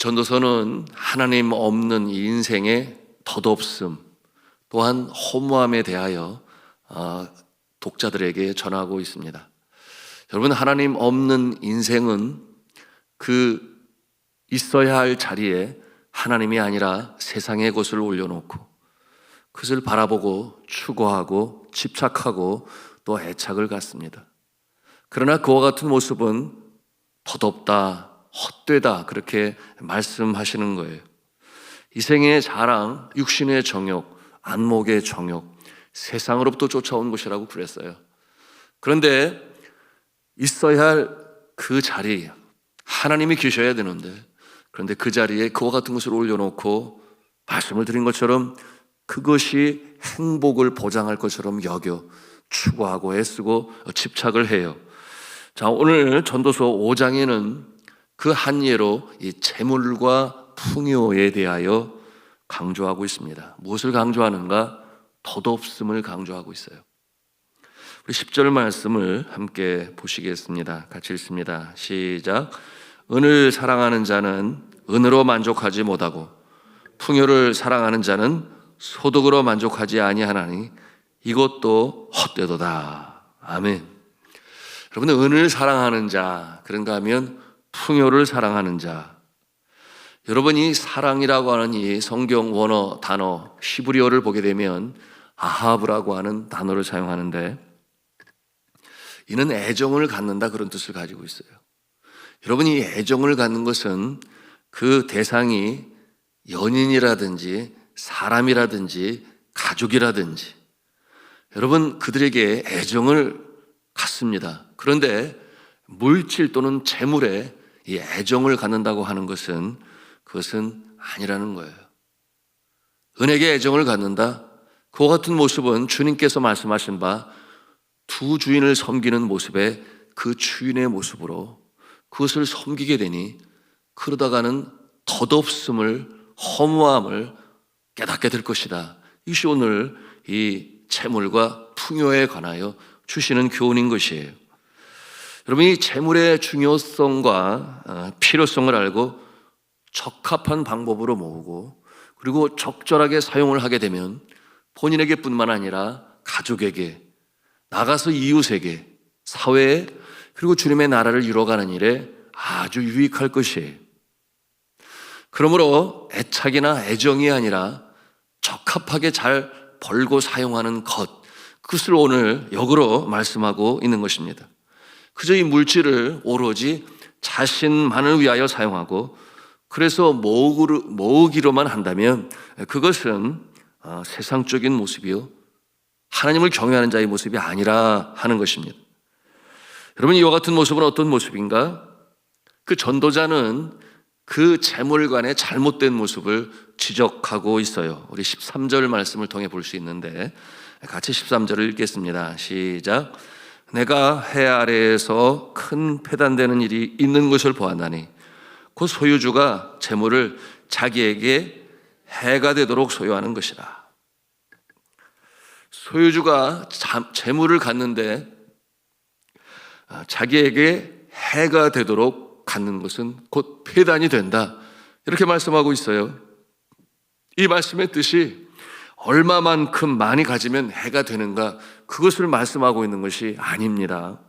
전도서는 하나님 없는 이 인생의 덧없음 또한 허무함에 대하여 독자들에게 전하고 있습니다. 여러분, 하나님 없는 인생은 그 있어야 할 자리에 하나님이 아니라 세상의 것을 올려놓고 그것을 바라보고 추구하고 집착하고 또 애착을 갖습니다. 그러나 그와 같은 모습은 덧없다, 헛되다, 그렇게 말씀하시는 거예요. 이 생의 자랑, 육신의 정욕, 안목의 정욕, 세상으로부터 쫓아온 것이라고 그랬어요. 그런데 있어야 할 그 자리, 하나님이 계셔야 되는데, 그런데 그 자리에 그와 같은 것을 올려놓고 말씀을 드린 것처럼 그것이 행복을 보장할 것처럼 여겨 추구하고 애쓰고 집착을 해요. 자, 오늘 전도서 5장에는 그 한 예로 이 재물과 풍요에 대하여 강조하고 있습니다. 무엇을 강조하는가? 덧없음을 강조하고 있어요. 우리 10절 말씀을 함께 보시겠습니다. 같이 읽습니다. 시작. 은을 사랑하는 자는 은으로 만족하지 못하고 풍요를 사랑하는 자는 소득으로 만족하지 아니하나니 이것도 헛되도다. 아멘. 여러분, 은을 사랑하는 자, 그런가 하면 풍요를 사랑하는 자. 여러분, 이 사랑이라고 하는 이 성경 원어 단어 히브리어를 보게 되면 아하브라고 하는 단어를 사용하는데, 이는 애정을 갖는다, 그런 뜻을 가지고 있어요. 여러분, 이 애정을 갖는 것은 그 대상이 연인이라든지 사람이라든지 가족이라든지 여러분, 그들에게 애정을 갖습니다. 그런데 물질 또는 재물에 이 애정을 갖는다고 하는 것은 그것은 아니라는 거예요. 은에게 애정을 갖는다? 그와 같은 모습은 주님께서 말씀하신 바 두 주인을 섬기는 모습에 그 주인의 모습으로 그것을 섬기게 되니 그러다가는 덧없음을, 허무함을 깨닫게 될 것이다. 이것이 오늘 이 재물과 풍요에 관하여 주시는 교훈인 것이에요. 여러분, 이 재물의 중요성과 필요성을 알고 적합한 방법으로 모으고 그리고 적절하게 사용을 하게 되면 본인에게 뿐만 아니라 가족에게, 나가서 이웃에게, 사회에, 그리고 주님의 나라를 이루어가는 일에 아주 유익할 것이에요. 그러므로 애착이나 애정이 아니라 적합하게 잘 벌고 사용하는 것, 그것을 오늘 역으로 말씀하고 있는 것입니다. 그저 이 물질을 오로지 자신만을 위하여 사용하고 그래서 모으기로만 한다면 그것은 세상적인 모습이요, 하나님을 경외하는 자의 모습이 아니라 하는 것입니다. 여러분, 이와 같은 모습은 어떤 모습인가? 그 전도자는 그 재물관의 잘못된 모습을 지적하고 있어요. 우리 13절 말씀을 통해 볼 수 있는데 같이 13절을 읽겠습니다. 시작. 내가 해 아래에서 큰 패단되는 일이 있는 것을 보았나니 그 소유주가 재물을 자기에게 해가 되도록 소유하는 것이라. 소유주가 재물을 갖는데 자기에게 해가 되도록 갖는 것은 곧 폐단이 된다, 이렇게 말씀하고 있어요. 이 말씀의 뜻이 얼마만큼 많이 가지면 해가 되는가, 그것을 말씀하고 있는 것이 아닙니다.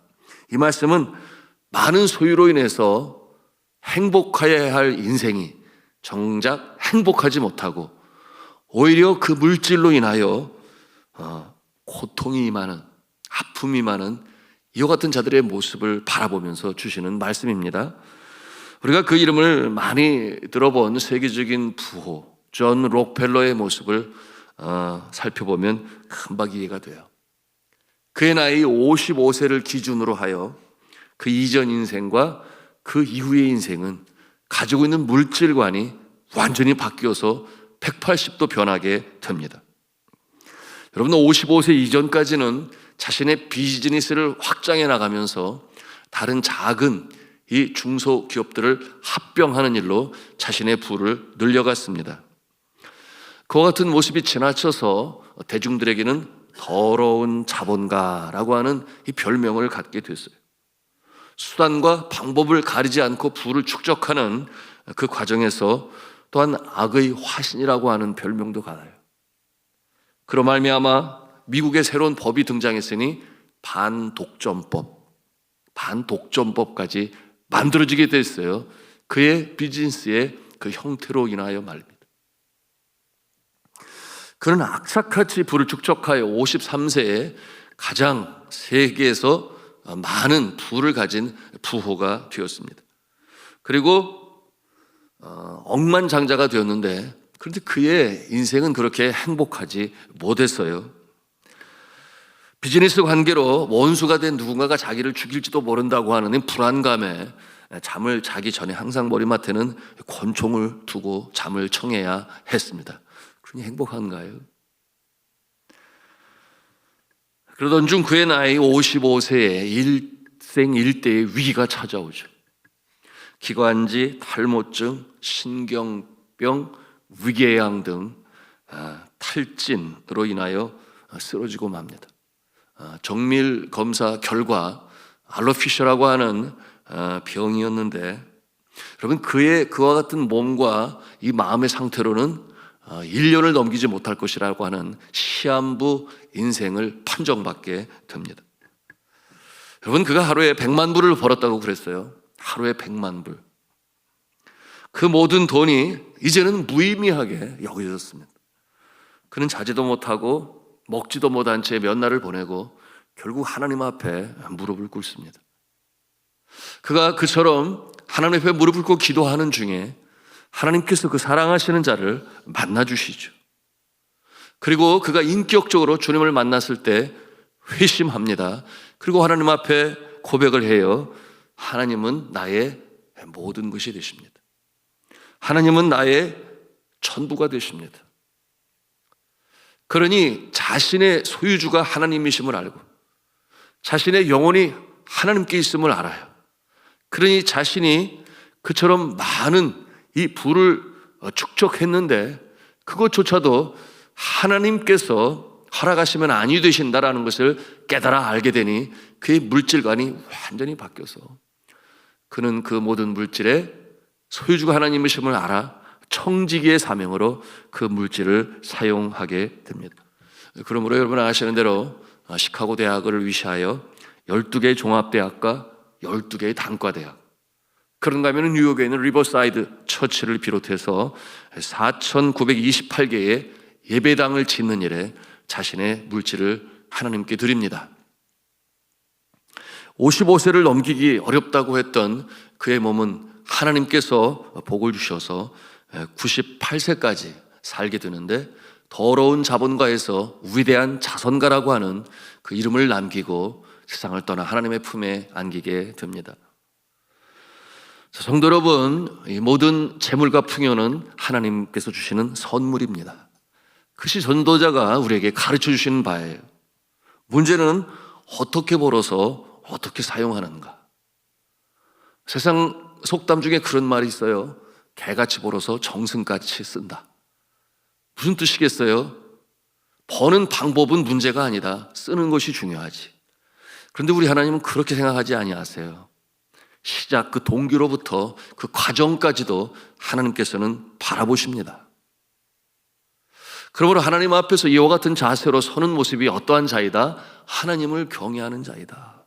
이 말씀은 많은 소유로 인해서 행복해야 할 인생이 정작 행복하지 못하고 오히려 그 물질로 인하여 고통이 임하는, 아픔이 많은 이와 같은 자들의 모습을 바라보면서 주시는 말씀입니다. 우리가 그 이름을 많이 들어본 세계적인 부호 존 록펠러의 모습을 살펴보면 금방 이해가 돼요. 그의 나이 55세를 기준으로 하여 그 이전 인생과 그 이후의 인생은 가지고 있는 물질관이 완전히 바뀌어서 180도 변하게 됩니다. 여러분, 55세 이전까지는 자신의 비즈니스를 확장해 나가면서 다른 작은 이 중소기업들을 합병하는 일로 자신의 부를 늘려갔습니다. 그와 같은 모습이 지나쳐서 대중들에게는 더러운 자본가라고 하는 이 별명을 갖게 됐어요. 수단과 방법을 가리지 않고 부를 축적하는 그 과정에서 또한 악의 화신이라고 하는 별명도 받아요. 그로 말미암아 미국의 새로운 법이 등장했으니 반독점법까지 만들어지게 됐어요. 그의 비즈니스의 그 형태로 인하여 말입니다. 그는 악착같이 부를 축적하여 53세에 가장 세계에서 많은 부를 가진 부호가 되었습니다. 그리고 억만장자가 되었는데, 그런데 그의 인생은 그렇게 행복하지 못했어요. 비즈니스 관계로 원수가 된 누군가가 자기를 죽일지도 모른다고 하는 불안감에 잠을 자기 전에 항상 머리맡에는 권총을 두고 잠을 청해야 했습니다. 그러니 행복한가요? 그러던 중 그의 나이 55세에 일생 일대의 위기가 찾아오죠. 기관지, 탈모증, 신경병, 위궤양 등 탈진으로 인하여 쓰러지고 맙니다. 정밀 검사 결과 알로피셔라고 하는 병이었는데, 여러분 그와 같은 몸과 이 마음의 상태로는 1년을 넘기지 못할 것이라고 하는 시한부 인생을 판정받게 됩니다. 여러분 그가 하루에 100만 불을 벌었다고 그랬어요. 하루에 100만 불. 그 모든 돈이 이제는 무의미하게 여겨졌습니다. 그는 자지도 못하고 먹지도 못한 채 몇 날을 보내고 결국 하나님 앞에 무릎을 꿇습니다. 그가 그처럼 하나님 앞에 무릎을 꿇고 기도하는 중에 하나님께서 그 사랑하시는 자를 만나주시죠. 그리고 그가 인격적으로 주님을 만났을 때 회심합니다. 그리고 하나님 앞에 고백을 해요. 하나님은 나의 모든 것이 되십니다. 하나님은 나의 전부가 되십니다. 그러니 자신의 소유주가 하나님이심을 알고 자신의 영혼이 하나님께 있음을 알아요. 그러니 자신이 그처럼 많은 이 부를 축적했는데 그것조차도 하나님께서 허락하시면 아니 되신다라는 것을 깨달아 알게 되니 그의 물질관이 완전히 바뀌어서 그는 그 모든 물질의 소유주가 하나님이심을 알아 청지기의 사명으로 그 물질을 사용하게 됩니다. 그러므로 여러분 아시는 대로 시카고 대학을 위시하여 12개의 종합대학과 12개의 단과대학, 그런가 하면 뉴욕에 있는 리버사이드 처치를 비롯해서 4,928개의 예배당을 짓는 일에 자신의 물질을 하나님께 드립니다. 55세를 넘기기 어렵다고 했던 그의 몸은 하나님께서 복을 주셔서 98세까지 살게 되는데, 더러운 자본가에서 위대한 자선가라고 하는 그 이름을 남기고 세상을 떠나 하나님의 품에 안기게 됩니다. 성도 여러분, 이 모든 재물과 풍요는 하나님께서 주시는 선물입니다. 그것이 전도자가 우리에게 가르쳐 주시는 바예요. 문제는 어떻게 벌어서 어떻게 사용하는가. 세상 속담 중에 그런 말이 있어요. 개같이 벌어서 정승같이 쓴다. 무슨 뜻이겠어요? 버는 방법은 문제가 아니다. 쓰는 것이 중요하지. 그런데 우리 하나님은 그렇게 생각하지 아니하세요. 시작 그 동기로부터 그 과정까지도 하나님께서는 바라보십니다. 그러므로 하나님 앞에서 이와 같은 자세로 서는 모습이 어떠한 자이다? 하나님을 경외하는 자이다.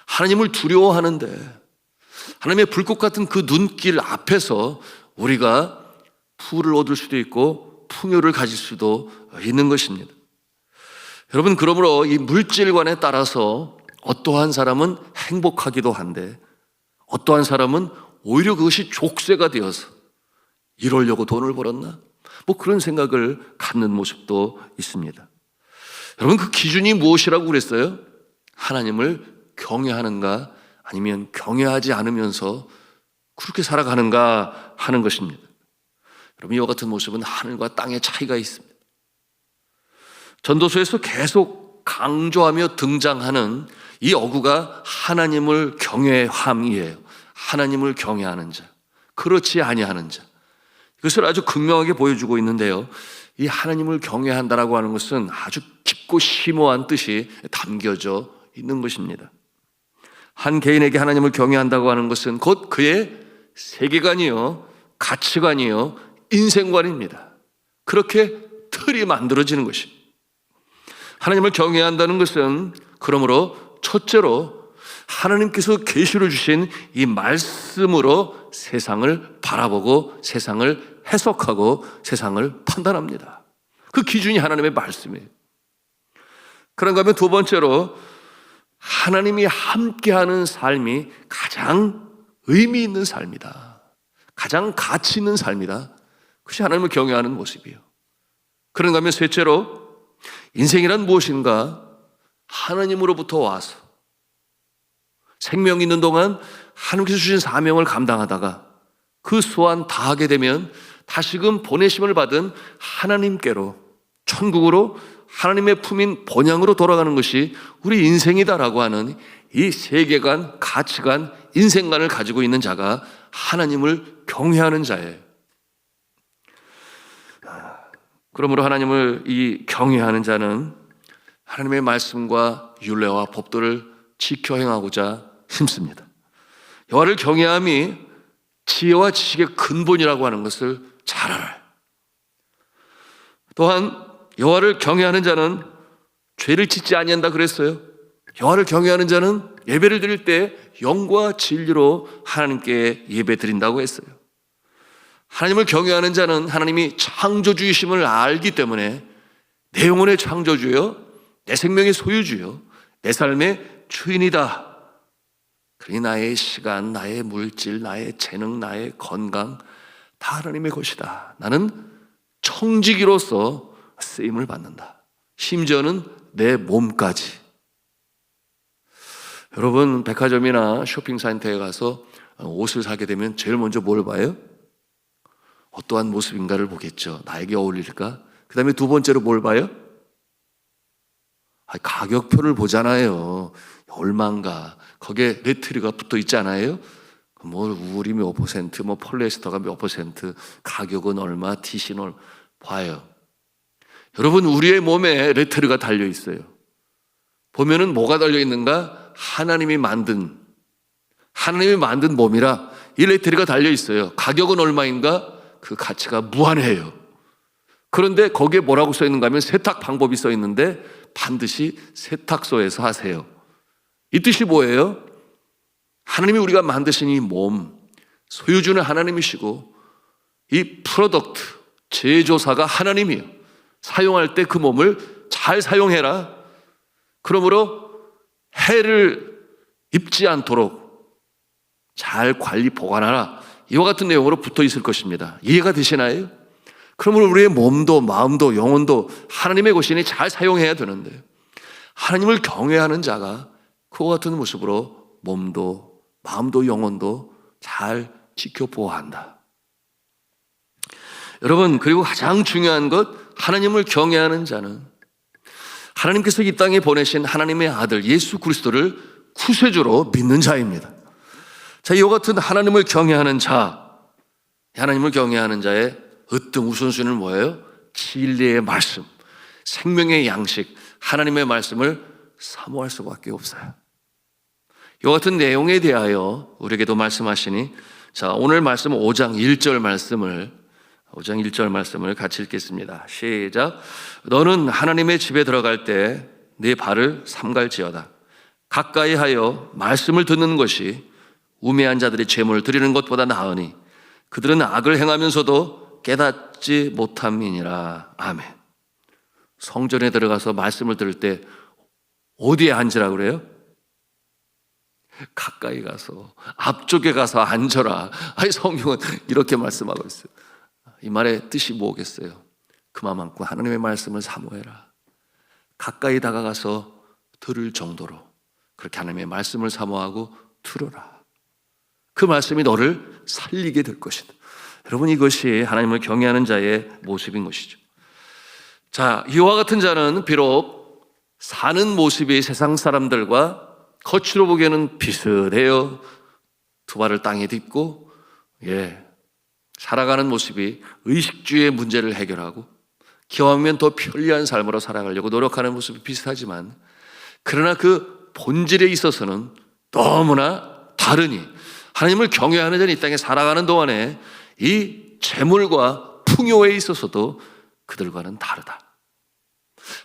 하나님을 두려워하는데, 하나님의 불꽃 같은 그 눈길 앞에서 우리가 부를 얻을 수도 있고 풍요를 가질 수도 있는 것입니다. 여러분, 그러므로 이 물질관에 따라서 어떠한 사람은 행복하기도 한데 어떠한 사람은 오히려 그것이 족쇄가 되어서 이러려고 돈을 벌었나? 뭐 그런 생각을 갖는 모습도 있습니다. 여러분, 그 기준이 무엇이라고 그랬어요? 하나님을 경외하는가 아니면 경외하지 않으면서 그렇게 살아가는가 하는 것입니다. 여러분, 이와 같은 모습은 하늘과 땅의 차이가 있습니다. 전도서에서 계속 강조하며 등장하는 이 어구가 하나님을 경외함이에요. 하나님을 경외하는 자, 그렇지 아니하는 자. 이것을 아주 극명하게 보여주고 있는데요, 이 하나님을 경외한다라고 하는 것은 아주 깊고 심오한 뜻이 담겨져 있는 것입니다. 한 개인에게 하나님을 경외한다고 하는 것은 곧 그의 세계관이요, 가치관이요, 인생관입니다. 그렇게 틀이 만들어지는 것입니다. 하나님을 경외해야 한다는 것은 그러므로 첫째로 하나님께서 계시를 주신 이 말씀으로 세상을 바라보고 세상을 해석하고 세상을 판단합니다. 그 기준이 하나님의 말씀이에요. 그런가 하면 두 번째로 하나님이 함께하는 삶이 가장 의미 있는 삶이다. 가장 가치 있는 삶이다. 그것이 하나님을 경외하는 모습이에요. 그런가 하면 셋째로 인생이란 무엇인가? 하나님으로부터 와서 생명이 있는 동안 하나님께서 주신 사명을 감당하다가 그 소원 다하게 되면 다시금 보내심을 받은 하나님께로, 천국으로, 하나님의 품인 본향으로 돌아가는 것이 우리 인생이다라고 하는 이 세계관, 가치관, 인생관을 가지고 있는 자가 하나님을 경외하는 자예요. 그러므로 하나님을 이 경외하는 자는 하나님의 말씀과 율례와 법도를 지켜 행하고자 힘씁니다. 여호와를 경외함이 지혜와 지식의 근본이라고 하는 것을 잘 알아요. 또한 여호와를 경외하는 자는 죄를 짓지 아니한다 그랬어요. 여호와를 경외하는 자는 예배를 드릴 때 영과 진리로 하나님께 예배 드린다고 했어요. 하나님을 경외하는 자는 하나님이 창조주이심을 알기 때문에 내 영혼의 창조주요, 내 생명의 소유주요, 내 삶의 주인이다. 그러니 나의 시간, 나의 물질, 나의 재능, 나의 건강 다 하나님의 것이다. 나는 청지기로서 쓰임을 받는다. 심지어는 내 몸까지. 여러분, 백화점이나 쇼핑센터에 가서 옷을 사게 되면 제일 먼저 뭘 봐요? 어떠한 모습인가를 보겠죠. 나에게 어울릴까? 그 다음에 두 번째로 뭘 봐요? 가격표를 보잖아요. 얼마인가? 거기에 레트리가 붙어 있지 않아요? 뭐 우울이 몇 퍼센트, 뭐 폴리에스터가 몇 퍼센트, 가격은 얼마, TC는 얼마 봐요. 여러분, 우리의 몸에 레트리가 달려 있어요. 보면은 뭐가 달려 있는가? 하나님이 만든 몸이라 이 레트리가 달려 있어요. 가격은 얼마인가? 그 가치가 무한해요. 그런데 거기에 뭐라고 써 있는가 하면 세탁 방법이 써 있는데 반드시 세탁소에서 하세요. 이 뜻이 뭐예요? 하나님이 우리가 만드신 이 몸, 소유주는 하나님이시고 이 프로덕트, 제조사가 하나님이에요. 사용할 때 그 몸을 잘 사용해라. 그러므로 해를 입지 않도록 잘 관리 보관하라. 이와 같은 내용으로 붙어 있을 것입니다. 이해가 되시나요? 그러므로 우리의 몸도 마음도 영혼도 하나님의 것이니 잘 사용해야 되는데 하나님을 경외하는 자가 그와 같은 모습으로 몸도 마음도 영혼도 잘 지켜 보호한다. 여러분, 그리고 가장 중요한 것, 하나님을 경외하는 자는 하나님께서 이 땅에 보내신 하나님의 아들 예수 그리스도를 구세주로 믿는 자입니다. 자, 이와 같은 하나님을 경외하는 자, 하나님을 경외하는 자의 으뜸 우선순위는 뭐예요? 진리의 말씀, 생명의 양식, 하나님의 말씀을 사모할 수밖에 없어요. 이와 같은 내용에 대하여 우리에게도 말씀하시니, 자, 오늘 말씀 5장 1절 말씀을 같이 읽겠습니다. 시작. 너는 하나님의 집에 들어갈 때 네 발을 삼갈지어다. 가까이 하여 말씀을 듣는 것이 우매한 자들이 제물을 드리는 것보다 나으니 그들은 악을 행하면서도 깨닫지 못함이니라. 아멘. 성전에 들어가서 말씀을 들을 때 어디에 앉으라 그래요? 가까이 가서, 앞쪽에 가서 앉아라. 아니, 성경은 이렇게 말씀하고 있어요. 이 말의 뜻이 뭐겠어요? 그만큼 하나님의 말씀을 사모해라. 가까이 다가가서 들을 정도로 그렇게 하나님의 말씀을 사모하고 들어라. 그 말씀이 너를 살리게 될 것이다. 여러분, 이것이 하나님을 경외하는 자의 모습인 것이죠. 자, 이와 같은 자는 비록 사는 모습이 세상 사람들과 겉으로 보기에는 비슷해요. 두 발을 땅에 딛고 살아가는 모습이 의식주의 문제를 해결하고 기왕이면 더 편리한 삶으로 살아가려고 노력하는 모습이 비슷하지만, 그러나 그 본질에 있어서는 너무나 다르니 하나님을 경외하는 자는 이 땅에 살아가는 동안에 이 재물과 풍요에 있어서도 그들과는 다르다.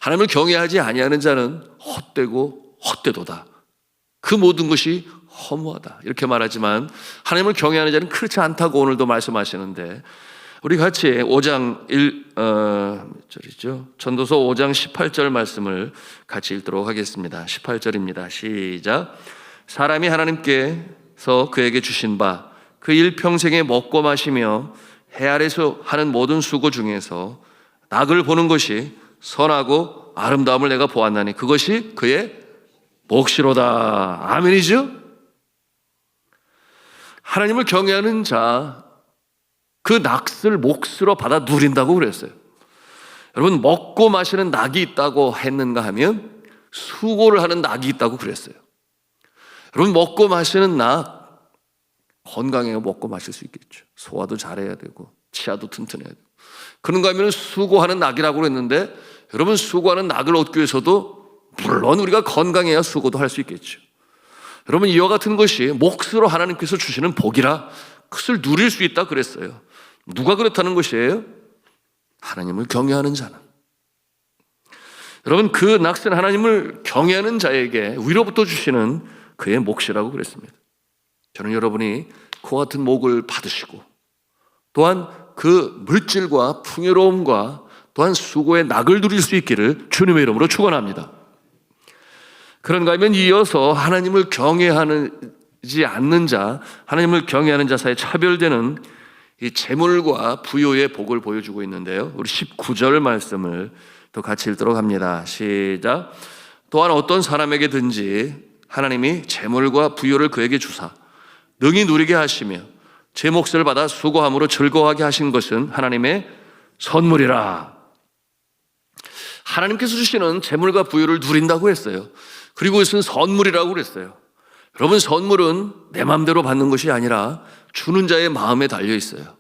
하나님을 경외하지 아니하는 자는 헛되고 헛되도다. 그 모든 것이 허무하다. 이렇게 말하지만 하나님을 경외하는 자는 그렇지 않다고 오늘도 말씀하시는데, 우리 같이 5장 전도서 5장 18절 말씀을 같이 읽도록 하겠습니다. 18절입니다. 시작. 사람이 하나님께서 그에게 주신 바 그 일평생에 먹고 마시며 해 아래서 하는 모든 수고 중에서 낙을 보는 것이 선하고 아름다움을 내가 보았나니 그것이 그의 몫이로다. 아멘이죠? 하나님을 경외하는 자, 그 낙을 몫으로 받아 누린다고 그랬어요. 여러분, 먹고 마시는 낙이 있다고 했는가 하면 수고를 하는 낙이 있다고 그랬어요. 여러분, 먹고 마시는 낙, 건강해야 먹고 마실 수 있겠죠. 소화도 잘해야 되고 치아도 튼튼해야 되고. 그런가 하면 수고하는 낙이라고 그랬는데, 여러분, 수고하는 낙을 얻기 위해서도 물론 우리가 건강해야 수고도 할 수 있겠죠. 여러분, 이와 같은 것이 몫으로 하나님께서 주시는 복이라 그것을 누릴 수 있다 그랬어요. 누가 그렇다는 것이에요? 하나님을 경외하는 자는. 여러분, 그 낙은 하나님을 경외하는 자에게 위로부터 주시는 그의 몫이라고 그랬습니다. 저는 여러분이 그와 같은 복을 받으시고 또한 그 물질과 풍요로움과 또한 수고의 낙을 누릴 수 있기를 주님의 이름으로 축원합니다. 그런가 하면 이어서 하나님을 경외하지 않는 자, 하나님을 경외하는 자 사이에 차별되는 이 재물과 부요의 복을 보여주고 있는데요. 우리 19절 말씀을 또 같이 읽도록 합니다. 시작. 또한 어떤 사람에게든지 하나님이 재물과 부요를 그에게 주사 능히 누리게 하시며 제 몫을 받아 수고함으로 즐거워하게 하신 것은 하나님의 선물이라. 하나님께서 주시는 재물과 부요를 누린다고 했어요. 그리고 그것은 선물이라고 그랬어요. 여러분, 선물은 내 마음대로 받는 것이 아니라 주는 자의 마음에 달려 있어요.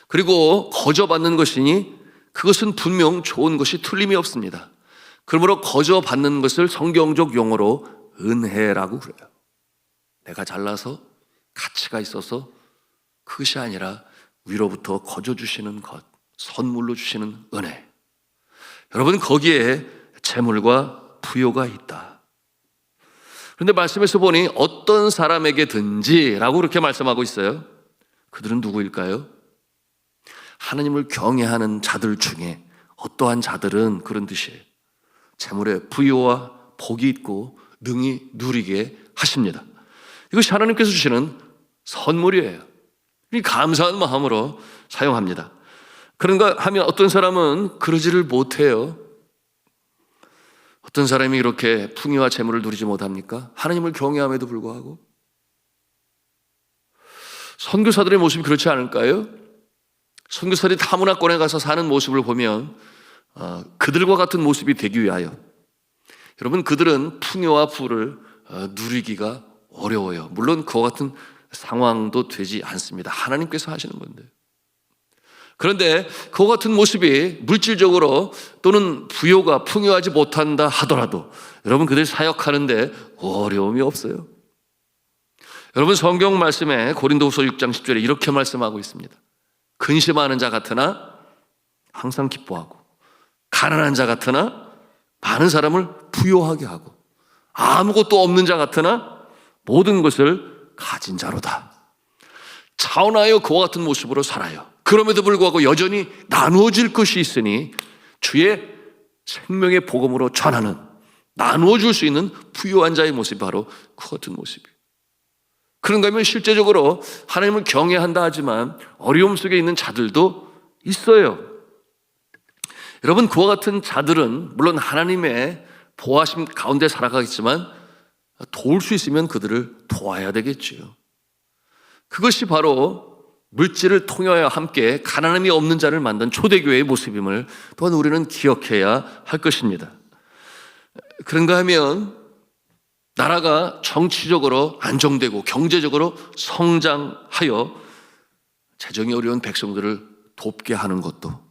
그리고 거저받는 것이니 그것은 분명 좋은 것이 틀림이 없습니다. 그러므로 거저받는 것을 성경적 용어로 은혜라고 그래요. 내가 잘나서 가치가 있어서 그것이 아니라 위로부터 거저 주시는 것, 선물로 주시는 은혜. 여러분, 거기에 재물과 부요가 있다. 그런데 말씀에서 보니 어떤 사람에게든지 라고 그렇게 말씀하고 있어요. 그들은 누구일까요? 하나님을 경외하는 자들 중에 어떠한 자들은 그런 뜻이에요. 재물에 부요와 복이 있고 능히 누리게 하십니다. 이것이 하나님께서 주시는 선물이에요. 이 감사한 마음으로 사용합니다. 그런가 하면 어떤 사람은 그러지를 못해요. 어떤 사람이 이렇게 풍요와 재물을 누리지 못합니까? 하나님을 경외함에도 불구하고. 선교사들의 모습이 그렇지 않을까요? 선교사들이 타문화권에 가서 사는 모습을 보면 그들과 같은 모습이 되기 위하여, 여러분, 그들은 풍요와 부를 누리기가 어려워요. 물론 그와 같은 상황도 되지 않습니다. 하나님께서 하시는 건데. 그런데 그와 같은 모습이 물질적으로 또는 부요가 풍요하지 못한다 하더라도 여러분, 그들이 사역하는데 어려움이 없어요. 여러분, 성경 말씀에 고린도후서 6장 10절에 이렇게 말씀하고 있습니다. 근심하는 자 같으나 항상 기뻐하고, 가난한 자 같으나 많은 사람을 부요하게 하고, 아무것도 없는 자 같으나 모든 것을 가진 자로다. 차원하여 그와 같은 모습으로 살아요. 그럼에도 불구하고 여전히 나누어질 것이 있으니 주의 생명의 복음으로 전하는, 나누어 줄 수 있는 부유한 자의 모습이 바로 그 같은 모습이에요. 그런가 하면 실제적으로 하나님을 경외한다 하지만 어려움 속에 있는 자들도 있어요. 여러분, 그와 같은 자들은 물론 하나님의 보호하심 가운데 살아가겠지만 도울 수 있으면 그들을 도와야 되겠지요. 그것이 바로 물질을 통하여 함께 가난함이 없는 자를 만든 초대교회의 모습임을 또한 우리는 기억해야 할 것입니다. 그런가 하면 나라가 정치적으로 안정되고 경제적으로 성장하여 재정이 어려운 백성들을 돕게 하는 것도,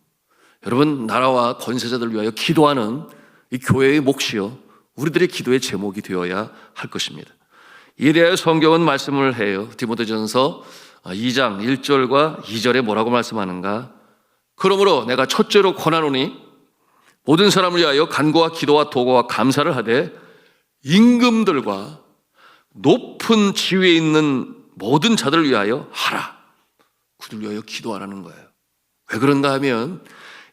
여러분, 나라와 권세자들을 위하여 기도하는 이 교회의 몫이요, 우리들의 기도의 제목이 되어야 할 것입니다. 이에 대하여 성경은 말씀을 해요. 디모데전서 2장 1절과 2절에 뭐라고 말씀하는가? 그러므로 내가 첫째로 권하노니 모든 사람을 위하여 간구와 기도와 도구와 감사를 하되 임금들과 높은 지위에 있는 모든 자들을 위하여 하라. 그들 위하여 기도하라는 거예요. 왜 그런가 하면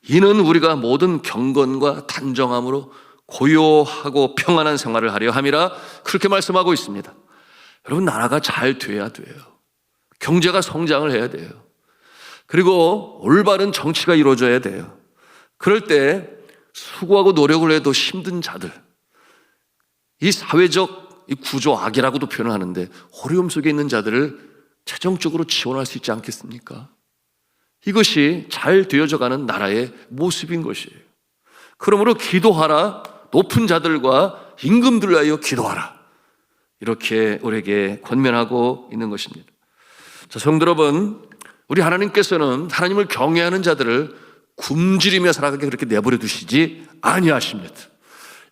이는 우리가 모든 경건과 단정함으로 고요하고 평안한 생활을 하려 함이라 그렇게 말씀하고 있습니다. 여러분, 나라가 잘 돼야 돼요. 경제가 성장을 해야 돼요. 그리고 올바른 정치가 이루어져야 돼요. 그럴 때 수고하고 노력을 해도 힘든 자들, 이 사회적 이 구조 악이라고도 표현을 하는데 어려움 속에 있는 자들을 재정적으로 지원할 수 있지 않겠습니까? 이것이 잘 되어져가는 나라의 모습인 것이에요. 그러므로 기도하라, 높은 자들과 임금들을 위하여 기도하라, 이렇게 우리에게 권면하고 있는 것입니다. 자, 성도 여러분, 우리 하나님께서는 하나님을 경외하는 자들을 굶주리며 살아가게 그렇게 내버려 두시지 아니하십니다.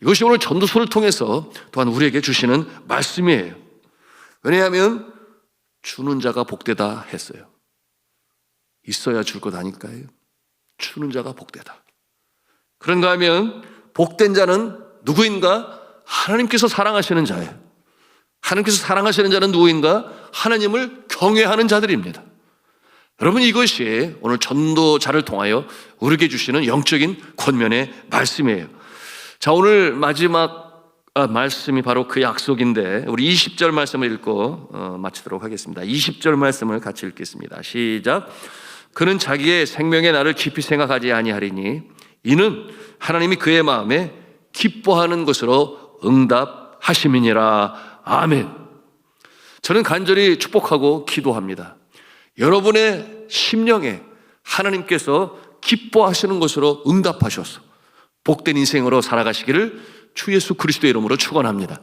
이것이 오늘 전도서를 통해서 또한 우리에게 주시는 말씀이에요. 왜냐하면 주는 자가 복되다 했어요. 있어야 줄 것 아닐까요? 주는 자가 복되다. 그런가 하면 복된 자는 누구인가? 하나님께서 사랑하시는 자예요. 하나님께서 사랑하시는 자는 누구인가? 하나님을 경외하는 자들입니다. 여러분, 이것이 오늘 전도자를 통하여 우리에게 주시는 영적인 권면의 말씀이에요. 자, 오늘 마지막 말씀이 바로 그 약속인데 우리 20절 말씀을 읽고 마치도록 하겠습니다. 20절 말씀을 같이 읽겠습니다. 시작. 그는 자기의 생명의 날을 깊이 생각하지 아니하리니 이는 하나님이 그의 마음에 기뻐하는 것으로 응답하심이니라. 아멘. 저는 간절히 축복하고 기도합니다. 여러분의 심령에 하나님께서 기뻐하시는 것으로 응답하셔서 복된 인생으로 살아가시기를 주 예수 그리스도의 이름으로 축원합니다.